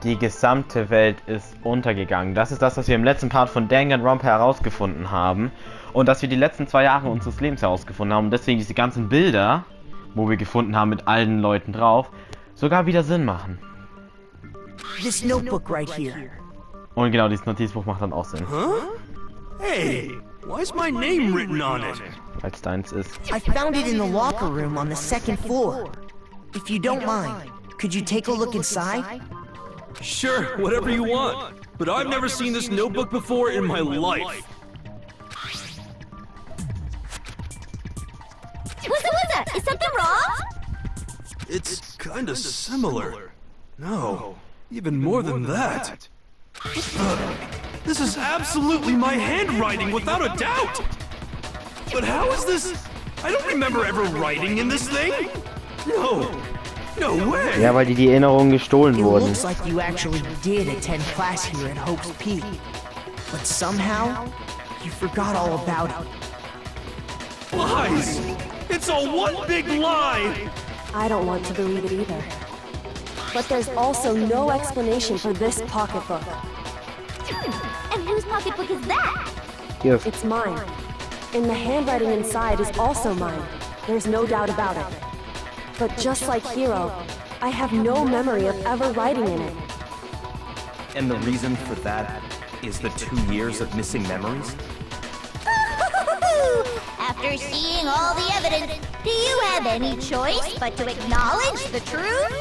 Die gesamte Welt ist untergegangen. Das ist das, was wir im letzten Part von Danganronpa herausgefunden haben. Und dass wir die letzten 2 Jahre unseres Lebens herausgefunden haben. Und deswegen diese ganzen Bilder, wo wir gefunden haben mit allen Leuten drauf, sogar wieder Sinn machen. This notebook right here. Und genau, dieses Notizbuch macht dann auch Sinn. Huh? Hey, why is my name written on it? Als deins ist. I found it in the locker room on the 2nd floor. If you don't mind, could you take a look inside? Sure, whatever you want. But I've never seen this notebook before in my life. What's that? Is something wrong? It's kinda similar. No, even more than that. This is absolutely my handwriting, without a doubt! But how is this? I don't remember ever writing in this thing! No! No way! Ja, weil die Erinnerungen gestohlen It wurden. looks like you actually did attend class here at Hope's Peak. But somehow, you forgot all about it. Lies! It's all one big lie! I don't want to believe it either. But there's also no explanation for this pocketbook. And whose pocketbook is that? Hier. It's mine. And the handwriting inside is also mine. There's no doubt about it. But just like Hiro, I have no memory of ever writing in it. And the reason for that is the 2 years of missing memories? After seeing all the evidence, do you have any choice but to acknowledge the truth?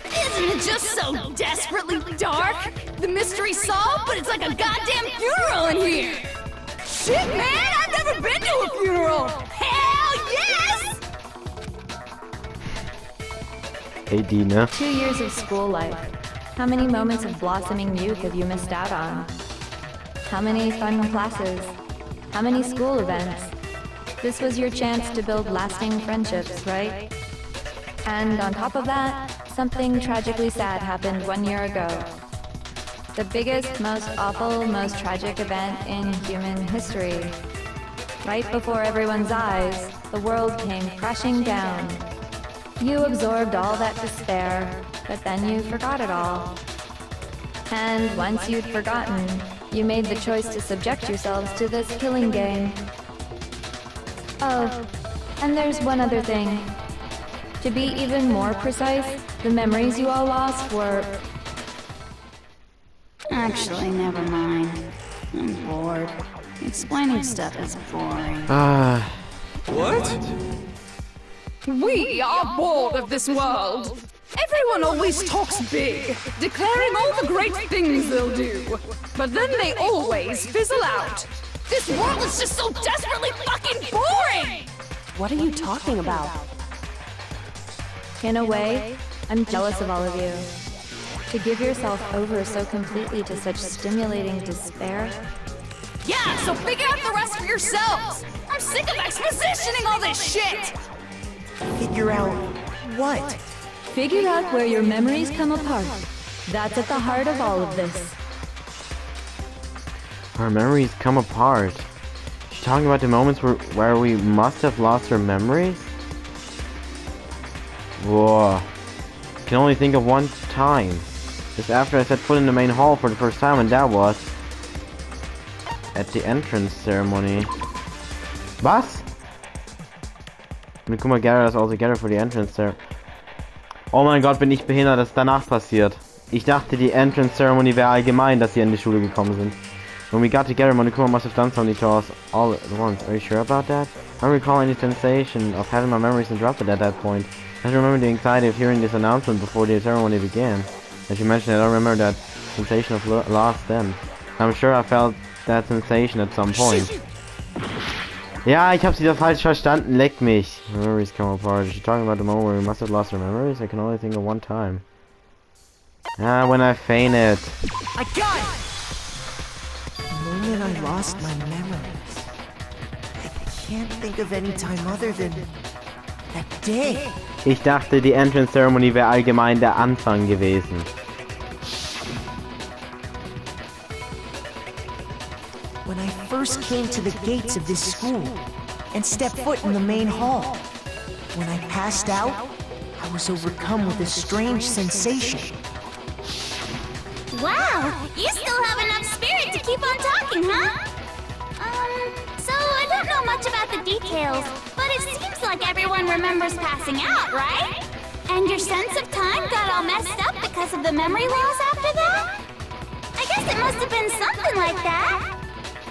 Isn't it just so desperately dark? The mystery's solved, but it's like a goddamn funeral in here! Shit, man! I've never been to a funeral! Hell yes! Hey, Dina. 2 years of school life. How many moments of blossoming youth have you missed out on? How many fun classes? How many school events? This was your chance to build lasting friendships, right? And on top of that, something tragically sad happened 1 year ago. The biggest, most awful, most tragic event in human history. Right before everyone's eyes, the world came crashing down. You absorbed all that despair, but then you forgot it all. And once you'd forgotten, you made the choice to subject yourselves to this killing game. Oh, and there's one other thing. To be even more precise, the memories you all lost were... Actually, never mind. I'm bored. Explaining stuff is boring. What? We are bored of this world. Everyone always talks big, declaring all the great things they'll do. But then they always fizzle out. This world is just so desperately fucking boring! What are you talking about? In a way, I'm jealous of all of you. To give yourself over so completely to such stimulating despair. Yeah, so figure out the rest for yourselves! I'm sick of expositioning all this shit! Figure out what? Figure out where your memories come apart. That's at the heart of all of this. Our memories come apart. She's talking about the moments where we must have lost our memories? Whoa. I can only think of one time. Just after I set foot in the main hall for the first time, and that was at the entrance ceremony. Was? Und guck mal, gather us all together for the entrance ceremony. Oh mein Gott, bin ich behindert, das ist danach passiert. Ich dachte, die entrance ceremony wäre allgemein, dass sie in die Schule gekommen sind. When we got together, Monokuma must have done something to us all at once. Are you sure about that? I don't recall any sensation of having my memories interrupted at that point. I don't remember the anxiety of hearing this announcement before the ceremony began. As you mentioned, I don't remember that sensation of loss then. I'm sure I felt that sensation at some point. Ja, ich habe sie da falsch verstanden. Leck mich. Memories come apart. Is she talking about the moment where we must have lost our memories? I can only think of one time. Ah, when I fainted. I got it! The moment I lost my memories. I can't think of any time other than that day. Ich dachte, die Entrance Ceremony wäre allgemein der Anfang gewesen. When I first came to the gates of this school and stepped foot in the main hall. When I passed out, I was overcome with a strange sensation. Wow, you still have enough spirit to keep on talking, huh? So I don't know much about the details, but it seems like everyone remembers passing out, right? And your sense of time got all messed up because of the memory loss after that? I guess it must have been something like that.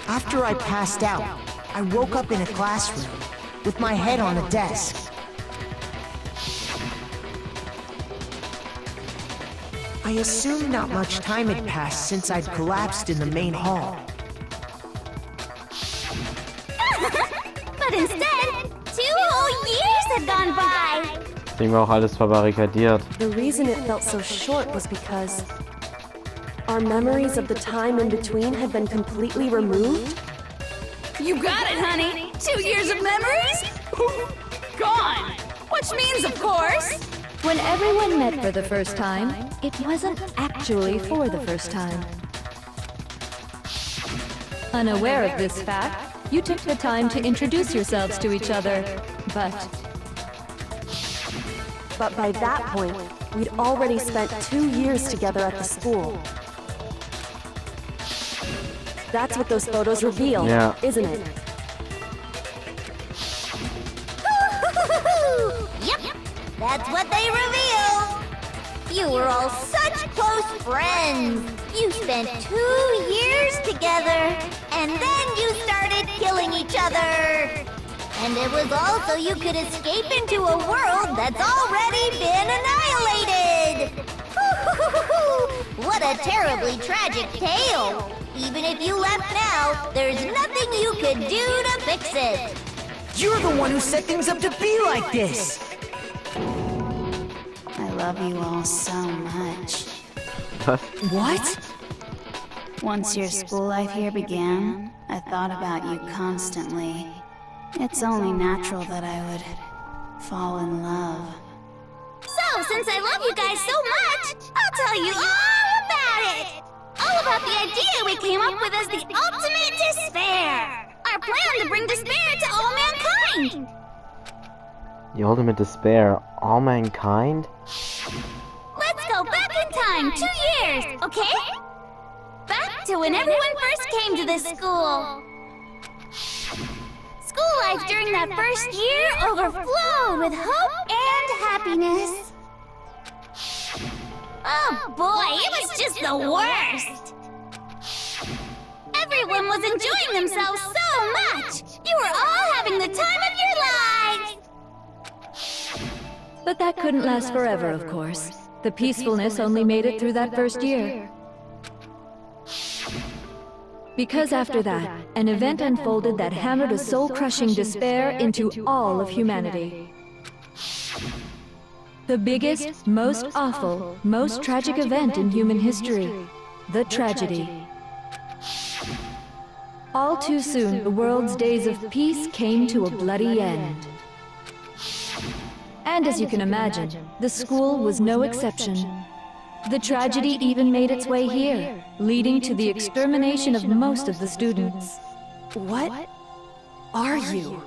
After I passed out, I woke up in a classroom with my head on a desk. I assumed not much time had passed since I'd collapsed in the main hall. But instead, 2 whole years had gone by. Das Ding war auch alles verbarrikadiert. The reason it felt so short was because our memories of the time in between had been completely removed. You got it, honey. 2 years of memories? Gone. Which means, of course, When everyone met for the first time, it wasn't actually for the first time. Unaware of this fact, you took the time to introduce yourselves to each other, but But by that point, we'd already spent 2 years together at the school. That's what those photos reveal, Yeah. isn't it? Yep, that's what they reveal. You were all such close friends. You spent 2 years together, and then you started killing each other. And it was all so you could escape into a world that's already been annihilated. What a terribly tragic tale. Even if you left now, there's nothing you could do to fix it. You're the one who set things up to be like this! I love you all so much. What? Once your school life here began, I thought about you constantly. It's only natural that I would fall in love. So, since I love you guys so much, I'll tell you all about it! All about the idea we came up with as the ultimate despair! Our plan to bring despair to all mankind! The ultimate despair. All mankind? Let's go back in time 2 years, okay? Back to when everyone first came to this school. School life during that first year overflowed with hope and happiness. Oh boy, it was just the worst! Everyone was enjoying themselves so much! You were all having the time of your lives! But that couldn't last forever, of course. The peacefulness only made it through that first year. Because after that, an event unfolded that hammered a soul-crushing despair into all of humanity. The biggest, most awful, most tragic event in human history. The tragedy. All too soon, the world's days of peace came to a bloody end. And as you can imagine, the school was no exception. The tragedy even made its way here, leading to the extermination of most of the students. What are you?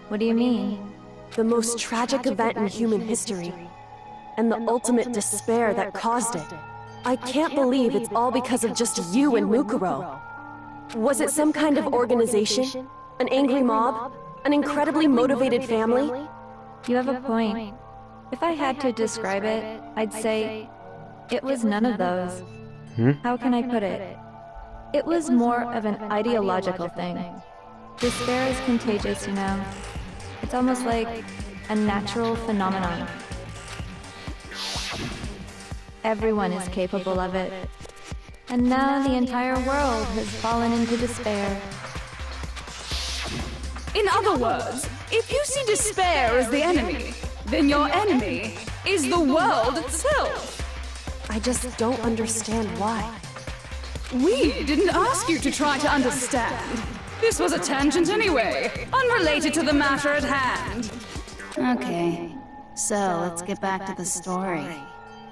What do you mean? The most tragic event in human history, and the ultimate despair that caused it. I can't believe it's all because of just you and Mukuro. Was it some kind of organization? An angry mob? An incredibly motivated family? You have a point. If I had to describe it, I'd say it was none of those. How can I put it? It was more of an ideological thing. Despair is contagious, you know. It's almost like a natural phenomenon. Everyone is capable of it. And now the entire world has fallen into despair. in other words, if you see despair as the enemy, then your enemy is the world itself. I just don't understand why. We didn't ask you to try to understand. This was a tangent anyway, unrelated to the matter at hand. Okay, so let's get back to the story.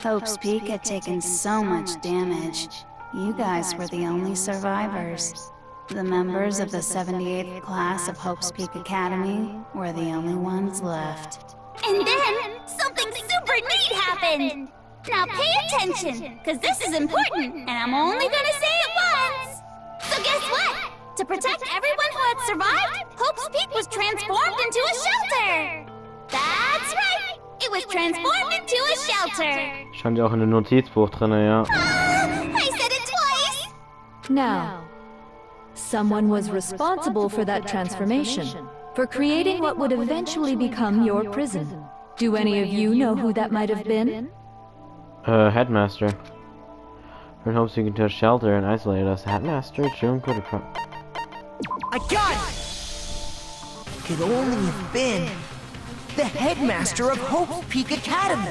Hope's Peak had taken so much damage. You guys were the only survivors. The members of the 78th class of Hope's Peak Academy were the only ones left. And then, something super neat happened! Now pay attention, because this is important, and I'm only gonna say it once. So guess what? To protect everyone who had survived, Hope's Peak was transformed into a shelter. That's right. It was transformed into a shelter. Stand ja auch in dem Notizbuch drin, ja. I said it twice. Now, someone was responsible for that transformation, for creating what would eventually become your prison. Do any of you know who that might have been? Headmaster. Everyone hopes you can to a shelter and isolate us. Headmaster, June could have. I got it! Could only have been the headmaster of Hope's Peak Academy.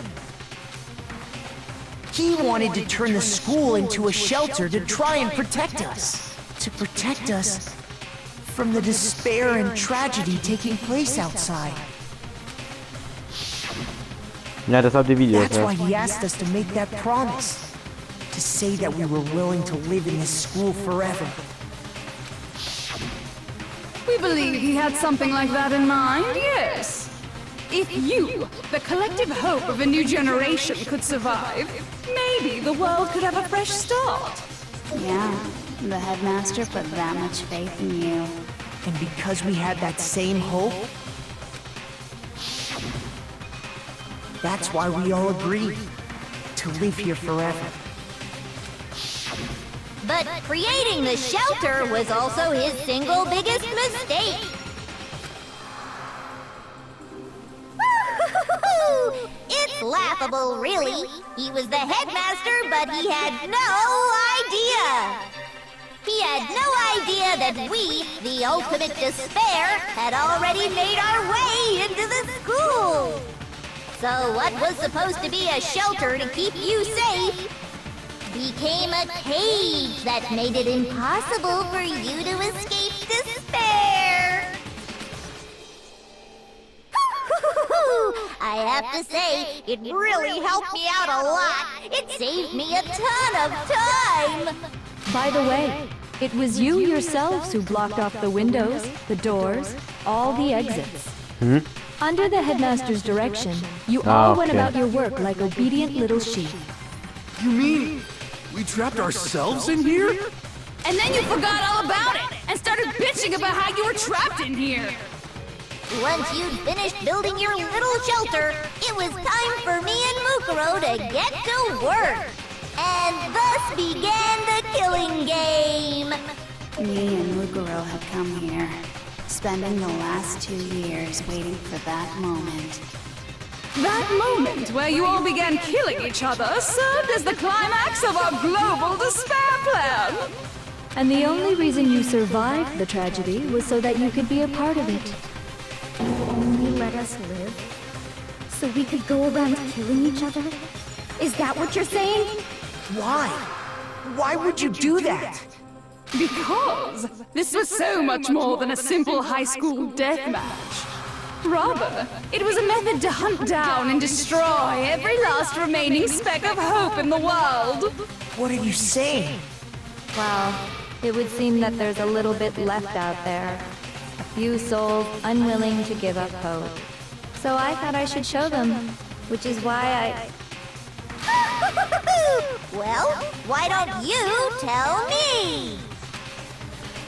He wanted to turn the school into a shelter to try and protect us. To protect us from the despair and tragedy taking place outside. Ja, das habt ihr Videos. That's why he asked us to make that promise. To say that we were willing to live in this school forever. We believe he had something like that in mind, yes. If you, the collective hope of a new generation, could survive, maybe the world could have a fresh start. Yeah, the headmaster put that much faith in you. And because we had that same hope, that's why we all agreed to live here forever. But creating the shelter was also his single biggest mistake. It's laughable, really. He was the headmaster, but he had no idea. He had no idea that we, the ultimate despair, had already made our way into the school. So what was supposed to be a shelter to keep you safe became a cage that made it impossible for you to escape despair. I have to say, it really helped me out a lot. It saved me a ton of time. By the way, it was you yourselves who blocked off the windows, the doors, all the exits. Under the headmaster's direction, you all went about your work like obedient little sheep. You mean we trapped ourselves in here? And then you forgot all about it and started bitching about how you were trapped in here. Once you'd finished building your little shelter, it was time for me and Mukuro to get to work. And thus began the killing game. Me and Mukuro had come here, spending the last 2 years waiting for that moment. That moment where you all began killing each other served as the climax of our global despair plan. And the only reason you survived the tragedy was so that you could be a part of it. Only let us live? So we could go around killing each other? Is that what you're saying? Why? Why would you do that? Because this was so much more than a simple high school deathmatch. Rather, it was a method to hunt down and destroy every last remaining speck of hope in the world. What are you saying? Well, it would seem that there's a little bit left out there. A few souls unwilling to give up hope. So I thought I should show them, which is why Well, why don't you tell me?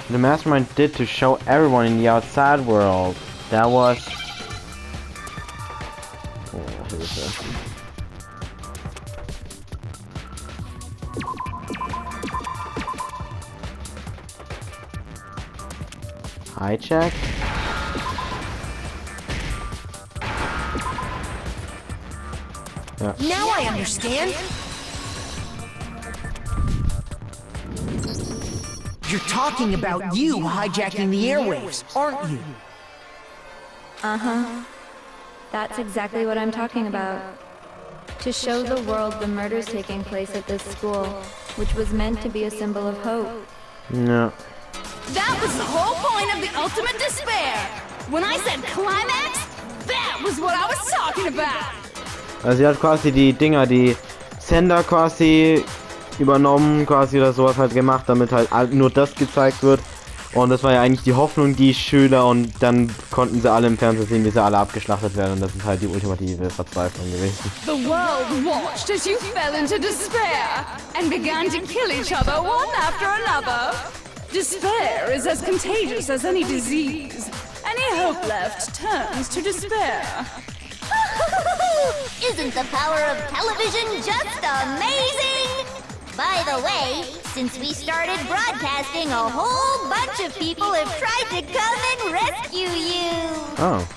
The mastermind did to show everyone in the outside world. That was... Oh, Hilfe. Hijack? Yeah. Now I understand. You're talking about you hijacking the airwaves, aren't you? Uh-huh. That's exactly what I'm talking about. To show the world the murders taking place at this school, which was meant to be a symbol of hope. No. That was the whole point of the ultimate despair. When I said climax, that was what I was talking about. Also sie hat quasi die Dinger, die Sender quasi übernommen, quasi oder sowas halt gemacht, damit halt nur das gezeigt wird, Und das war ja eigentlich die Hoffnung, die Schüler, und dann konnten sie alle im Fernsehen sehen, wie sie alle abgeschlachtet werden, und das ist halt die ultimative Verzweiflung gewesen. The world watched as you fell into despair and began to kill each other one after another. Despair is as contagious as any disease. Any hope left turns to despair. Isn't the power of television just amazing? By the way, since we started broadcasting, a whole bunch of people have tried to come and rescue you. Oh.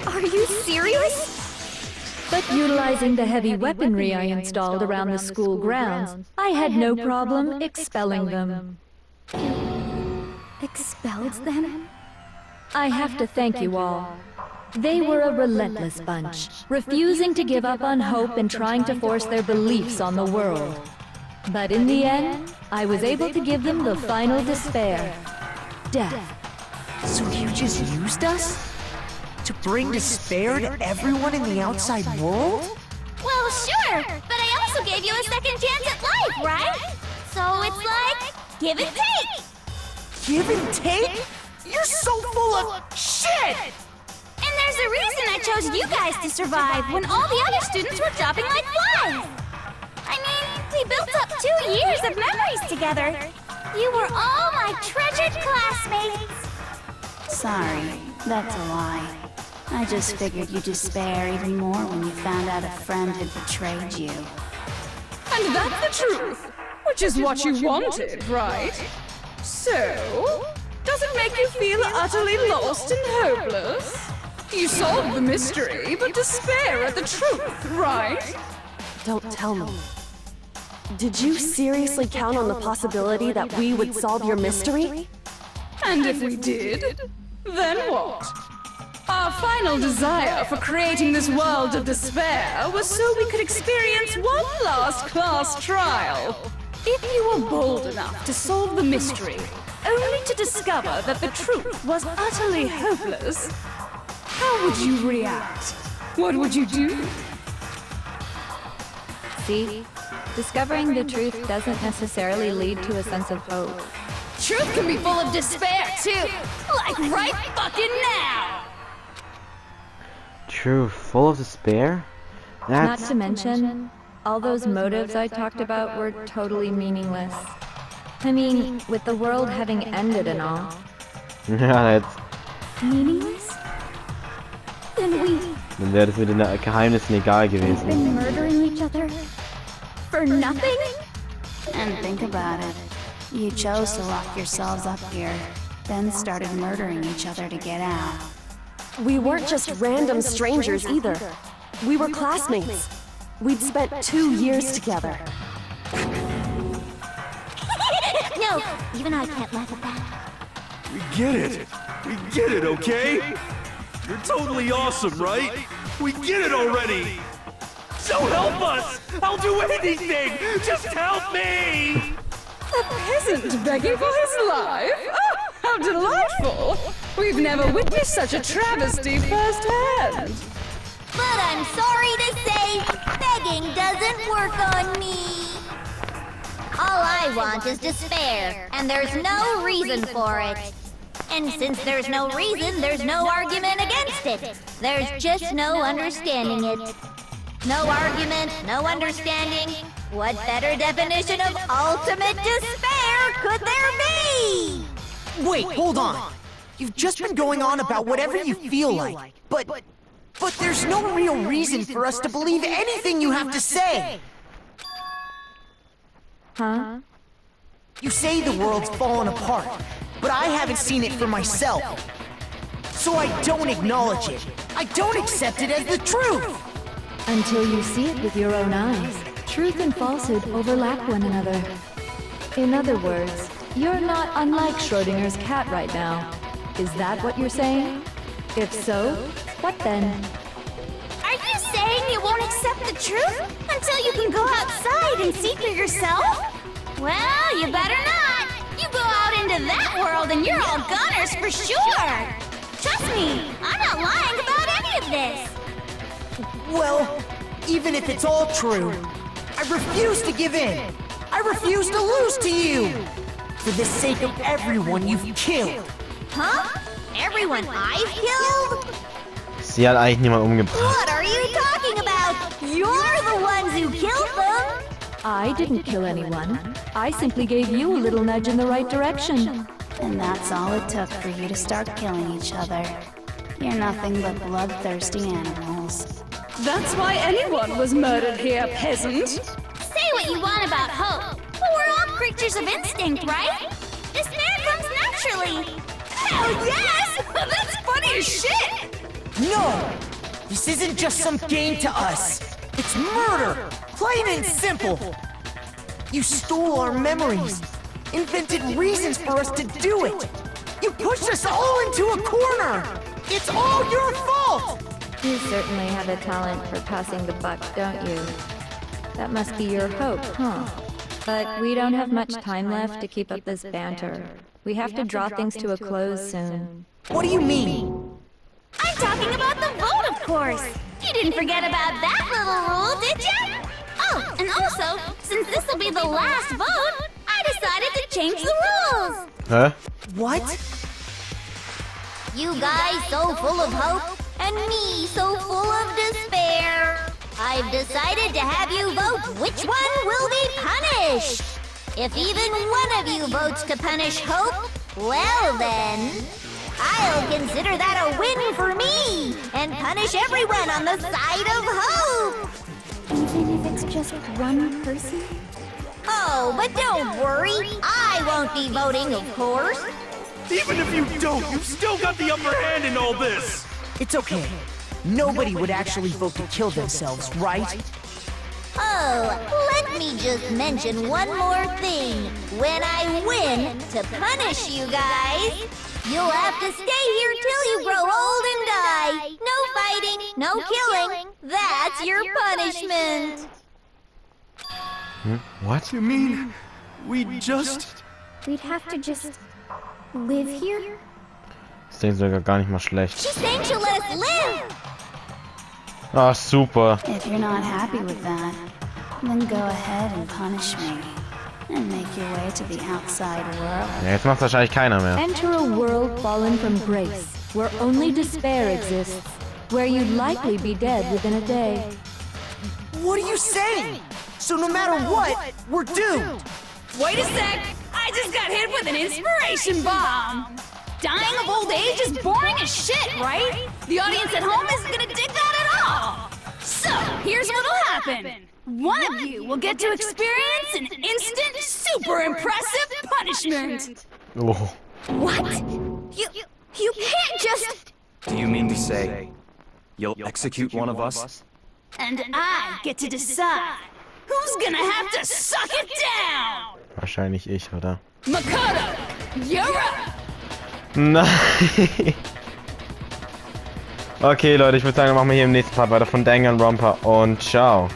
Are you serious? But utilizing the heavy weaponry I installed around the school grounds, I had no problem expelling them. Expelled them? I have to thank you all. They were a relentless bunch, refusing to give up on hope and trying to force their beliefs on the world. But in the end, I was able to give them the final despair. Death. So you just used us? To bring despair to everyone in the outside world? Well, sure, but I also gave you a second chance at life, right? So it's like, give and take. Give and take? You're so full of shit! And there's a reason I chose you guys to survive when all the other students were dropping like flies. I mean, we built up 2 years of memories together. You were all my treasured classmates. Sorry, that's a lie. I just figured you'd despair even more when you found out a friend had betrayed you. And that's the truth, which is what you wanted, right? So, does it make you feel utterly lost and hopeless? You solved the mystery, but despair at the truth, right? Don't tell me. Did you seriously count on the possibility that we would solve your mystery? And if we did, then what? Our final desire for creating this world of despair was so we could experience one last class trial. If you were bold enough to solve the mystery, only to discover that the truth was utterly hopeless, how would you react? What would you do? See? Discovering the truth doesn't necessarily lead to a sense of hope. Truth can be full of despair, too! Like right fucking now! True, full of despair? Not to mention, all those motives I talked about were totally meaningless. I mean, with the world having ended and all. Ja, jetzt. Meaningless? Dann wäre das mit den Geheimnissen egal gewesen. Been murdering each other? For nothing? And think about it. You chose to lock yourselves up here, then started murdering each other to get out. We weren't just random strangers either. We were classmates. We'd spent 2 years together. No, even I can't laugh at that. We get it. We get it, okay? You're totally awesome, right? We get it already. So help us! I'll do anything! Just help me! A peasant begging for his life? Oh, how delightful! We've never witnessed such a travesty firsthand. But I'm sorry to say, begging doesn't work on me. All I want is despair, and there's no reason for it. And since there's no reason, there's no argument against it. There's just no understanding it. No argument, no understanding. What better definition of ultimate despair could there be? Wait, hold on. You've just been going on about whatever you feel like. But there's no real reason for us to believe anything you have to say. Huh? You say the world's fallen apart, but I haven't seen it for myself. So I don't acknowledge it. I don't accept it as the truth. Until you see it with your own eyes. Truth and falsehood overlap one another. In other words, you're not unlike Schrodinger's cat right now. Is that what you're saying? If so, what then? Are you saying you won't accept the truth until you can go outside and see for yourself? Well, you better not. You go out into that world and you're all goners for sure. Trust me, I'm not lying about any of this. Well, even if it's all true, I refuse to give in. I refuse to lose to you. For the sake of everyone you've killed. Huh? Everyone I've killed? Sie hat eigentlich niemand umgebracht. What are you talking about? You're the ones who killed them! I didn't kill anyone. I simply gave you a little nudge in the right direction. And that's all it took for you to start killing each other. You're nothing but bloodthirsty animals. That's why anyone was murdered here, peasant. Say what you want about hope, but we're all creatures of instinct, right? Despair comes naturally. Hell yes! That's funny as shit! No! This isn't just some game to us. It's murder! Plain and simple! You stole our memories, invented reasons for us to do it! You pushed us all into a corner! It's all your fault! You certainly have a talent for passing the buck, don't you? That must be your hope, huh? But we don't have much time left to keep up this banter. We have to draw things to a close soon. What do you mean? I'm talking about the vote, of course. You didn't forget about that little rule, did you? Oh, and also, since this will be the last vote, I decided to change the rules. Hä? What? You guys so full of hope, and me so full of despair. I've decided to have you vote which one will be punished. If even one of you votes to punish Hope, well then, I'll consider that a win for me and punish everyone on the side of Hope. Even if it's just one person? Oh, but don't worry, I won't be voting, of course. Even if you don't, you've still got the upper hand in all this! It's okay. Nobody would actually vote to kill themselves, right? Oh, let me just mention one more thing. When I win to punish you guys, you'll have to stay here till you grow old and die. No fighting, no killing. That's your punishment. What? You mean, we just... We'd have to just live here? Das klingt sogar gar nicht mal schlecht. She's saying she'll let us live. Ah, super. If you're not happy with that, then go ahead and punish me. And make your way to the outside world. Ja, jetzt macht's wahrscheinlich keiner mehr. Enter a world fallen from grace, where only despair exists, where you'd likely be dead within a day. What are you saying? So no matter what, we're doomed! Wait a sec! I just got hit with an inspiration bomb! Dying of old age is boring as shit, right? The audience at home isn't gonna dig that at all! So, here's what'll happen. One of you will get to experience an instant, super impressive punishment! Oh. What? You can't just... Do you mean to say you'll execute one of us? And I get to decide who's gonna have to suck it down! Wahrscheinlich ich, oder? Makoto, you're up! Nein. Okay, Leute, ich würde sagen, dann machen wir hier im nächsten Part weiter von Danganronpa und ciao.